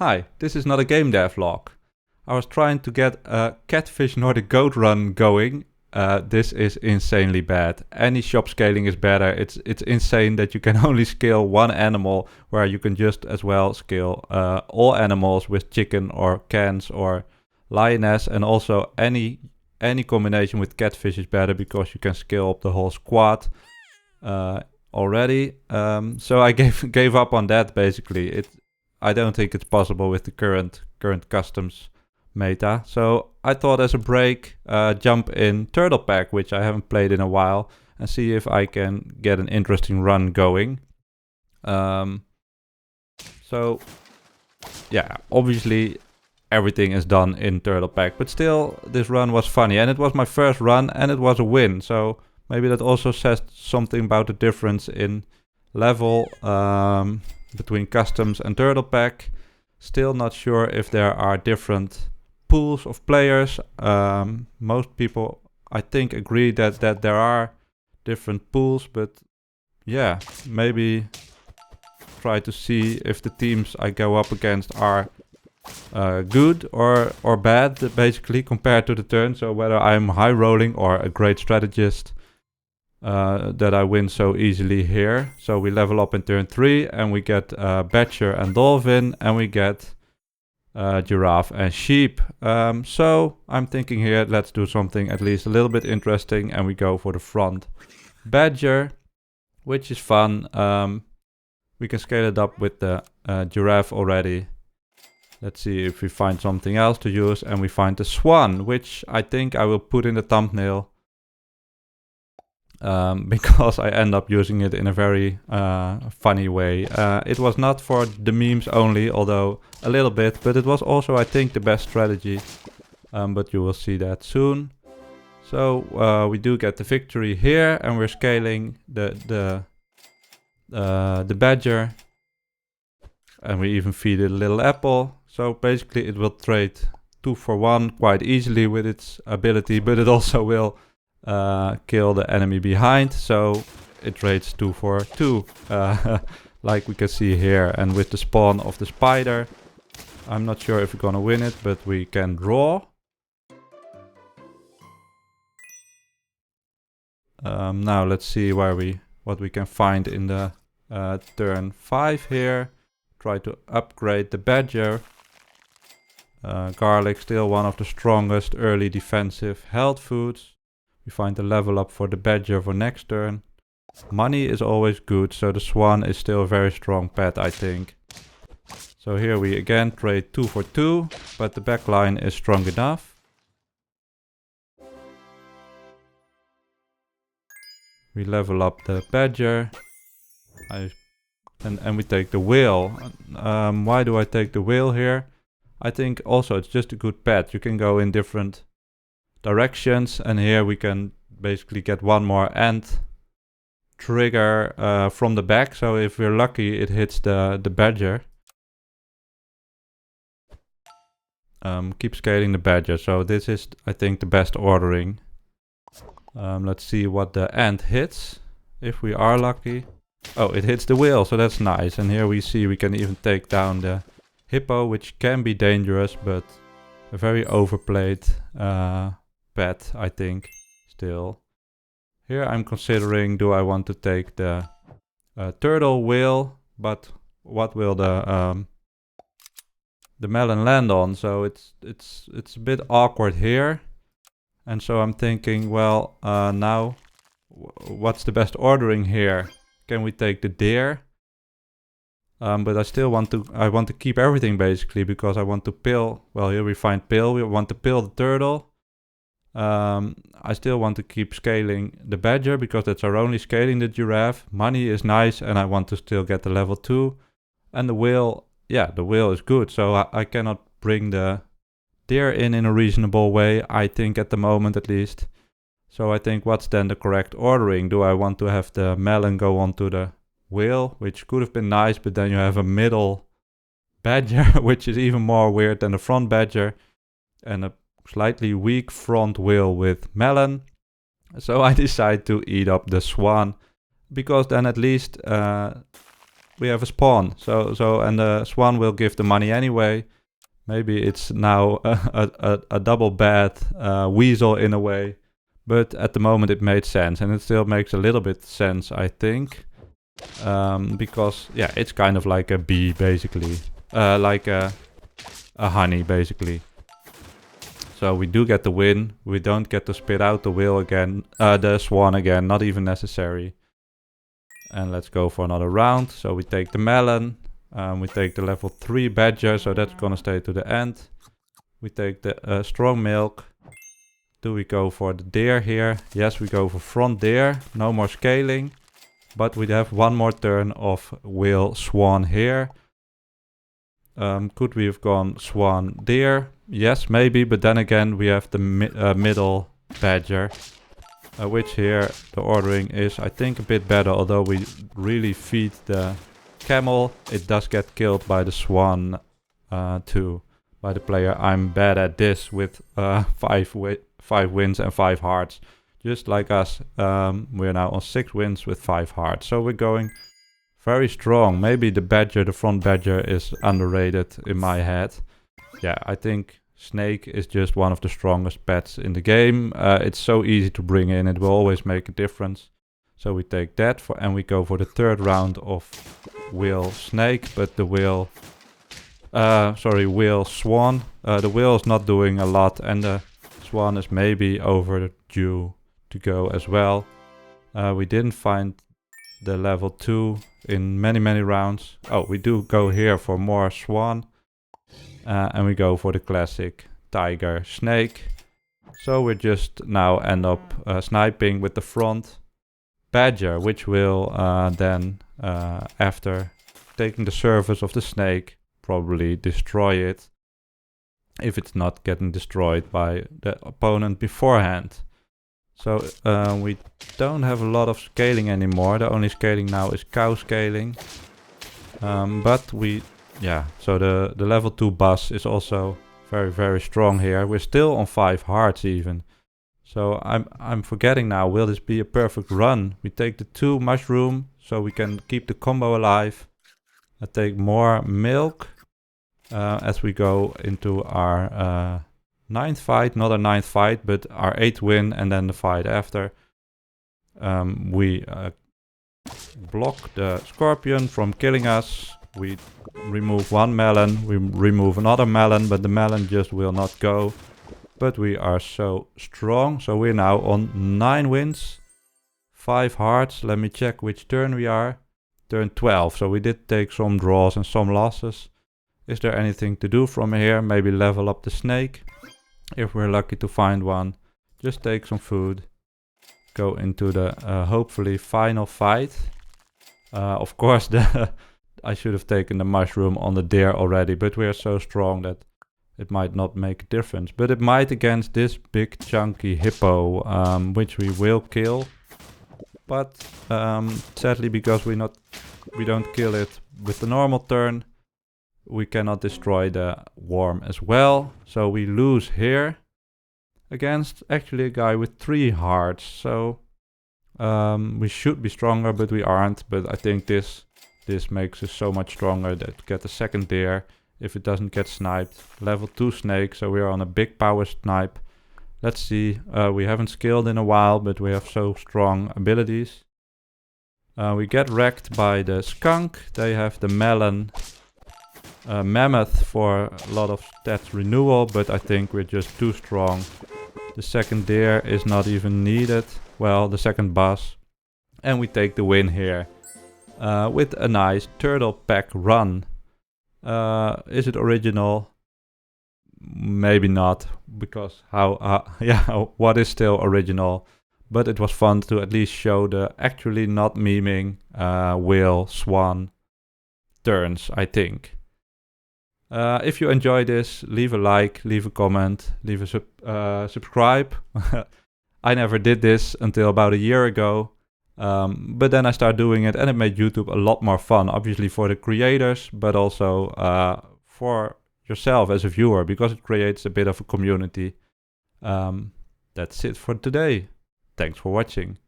Hi, this is not a game dev log. I was trying to get a catfish Nordic goat run going. This is insanely bad. Any shop scaling is better. It's insane that you can only scale one animal where you can just as well scale all animals with chicken or cans or lioness, and also any combination with catfish is better because you can scale up the whole squad already. So I gave up on that basically. I don't think it's possible with the current customs meta. So I thought as a break, jump in Turtle Pack, which I haven't played in a while, and see if I can get an interesting run going. So yeah, obviously everything is done in Turtle Pack, but still this run was funny, and it was my first run and it was a win. So maybe that also says something about the difference in level between customs and Turtle Pack. Still not sure if there are different pools of players. Most people, I think, agree that there are different pools, but yeah, maybe try to see if the teams I go up against are good or bad, basically, compared to the turn. So whether I'm high rolling or a great strategist, that I win so easily here. So we level up in turn 3 and we get Badger and Dolphin, and we get Giraffe and Sheep. So I'm thinking here, let's do something at least a little bit interesting, and we go for the front Badger, which is fun. We can scale it up with the Giraffe already. Let's see if we find something else to use, and we find the SWAN, which I think I will put in the thumbnail. Because I end up using it in a very funny way. It was not for the memes only, although a little bit, but it was also, I think, the best strategy. But you will see that soon. So we do get the victory here, and we're scaling the Badger, and we even feed it a little apple. So basically, it will trade 2 for 1 quite easily with its ability, but it also will kill the enemy behind, so it trades 2 for 2, like we can see here. And with the spawn of the spider, I'm not sure if we're gonna win it, but we can draw. Now let's see what we can find in the turn 5 here. Try to upgrade the Badger. Garlic, still one of the strongest early defensive health foods. We find the level up for the Badger for next turn. Money is always good, so the SWAN is still a very strong pet, I think. So here we again trade 2 for 2, but the backline is strong enough. We level up the Badger. And we take the whale. Why do I take the whale here? I think also it's just a good pet. You can go in different directions, and here we can basically get one more ant trigger from the back. So if we're lucky, it hits the Badger. Keep scaling the Badger. So this is, I think, the best ordering. Let's see what the ant hits, if we are lucky. Oh, it hits the whale, so that's nice. And here we see we can even take down the hippo, which can be dangerous, but a very overplayed pet, I think, still. Here I'm considering, do I want to take the turtle whale, but what will the melon land on? So it's a bit awkward here. And so I'm thinking, well, now what's the best ordering here? Can we take the deer? But I still want to keep everything basically, because I want to pill. Well, here we find pill. We want to pill the turtle. I still want to keep scaling the Badger, because that's our only scaling the Giraffe. Money is nice, and I want to still get the level 2. And the whale, yeah, the whale is good. So I cannot bring the deer in a reasonable way, I think, at the moment at least. So I think, what's then the correct ordering? Do I want to have the melon go onto the whale, which could have been nice, but then you have a middle Badger, which is even more weird than the front Badger, and a slightly weak front whale with melon. So I decide to eat up the SWAN, because then at least we have a spawn. And the swan will give the money anyway. Maybe it's now a double bad weasel in a way. But at the moment it made sense, and it still makes a little bit sense, I think. Because, yeah, it's kind of like a bee, basically. Like a honey, basically. So we do get the win. We don't get to spit out the wheel again. The swan again, not even necessary. And let's go for another round. So we take the melon. We take the level 3 badger, so that's gonna stay to the end. We take the strong milk. Do we go for the deer here? Yes, we go for front deer. No more scaling. But we have one more turn of wheel swan here. Could we have gone swan deer? Yes, maybe, but then again we have the middle badger. Which here the ordering is, I think, a bit better, although we really feed the camel. It does get killed by the swan too, by the player. I'm bad at this with 5 wins and 5 hearts. Just like us, we're now on 6 wins with 5 hearts. So we're going very strong. Maybe the badger, the front badger, is underrated in my head. Yeah, I think snake is just one of the strongest pets in the game. It's so easy to bring in. It will always make a difference. So we take that and we go for the third round of wheel snake, but the wheel swan. The wheel is not doing a lot, and the swan is maybe overdue to go as well. We didn't find the level 2 in many rounds. Oh, we do go here for more swan. And we go for the classic tiger snake. So we just now end up sniping with the front badger, which will then, after taking the surface of the snake, probably destroy it. If it's not getting destroyed by the opponent beforehand. So we don't have a lot of scaling anymore. The only scaling now is cow scaling. But so the level 2 boss is also very strong here. We're still on 5 hearts even. So I'm forgetting now, will this be a perfect run? We take the 2 mushroom so we can keep the combo alive. I take more milk as we go into our 9th fight. Not a 9th fight, but our 8th win, and then the fight after. We block the scorpion from killing us. We remove one melon, we remove another melon, but the melon just will not go. But we are so strong, so we're now on 9 wins, 5 hearts. Let me check which turn we are. Turn 12, so we did take some draws and some losses. Is there anything to do from here? Maybe level up the snake, if we're lucky to find one. Just take some food. Go into the hopefully final fight. Of course, I should have taken the mushroom on the deer already, but we are so strong that it might not make a difference. But it might against this big chunky hippo, which we will kill. But sadly, because we don't kill it with the normal turn, we cannot destroy the worm as well. So we lose here against actually a guy with 3 hearts. So we should be stronger, but we aren't. But I think this makes us so much stronger that get the second deer if it doesn't get sniped. Level 2 snake, so we are on a big power snipe. Let's see, we haven't skilled in a while, but we have so strong abilities. We get wrecked by the skunk. They have the melon. Mammoth for a lot of stats renewal, but I think we're just too strong. The second deer is not even needed. Well, the second boss. And we take the win here. With a nice turtle pack run. Is it original? Maybe not, because what is still original? But it was fun to at least show the actually not memeing whale swan turns, I think. If you enjoy this, leave a like, leave a comment, leave a subscribe. I never did this until about a year ago. But then I started doing it and it made YouTube a lot more fun. Obviously for the creators, but also for yourself as a viewer, because it creates a bit of a community. That's it for today. Thanks for watching.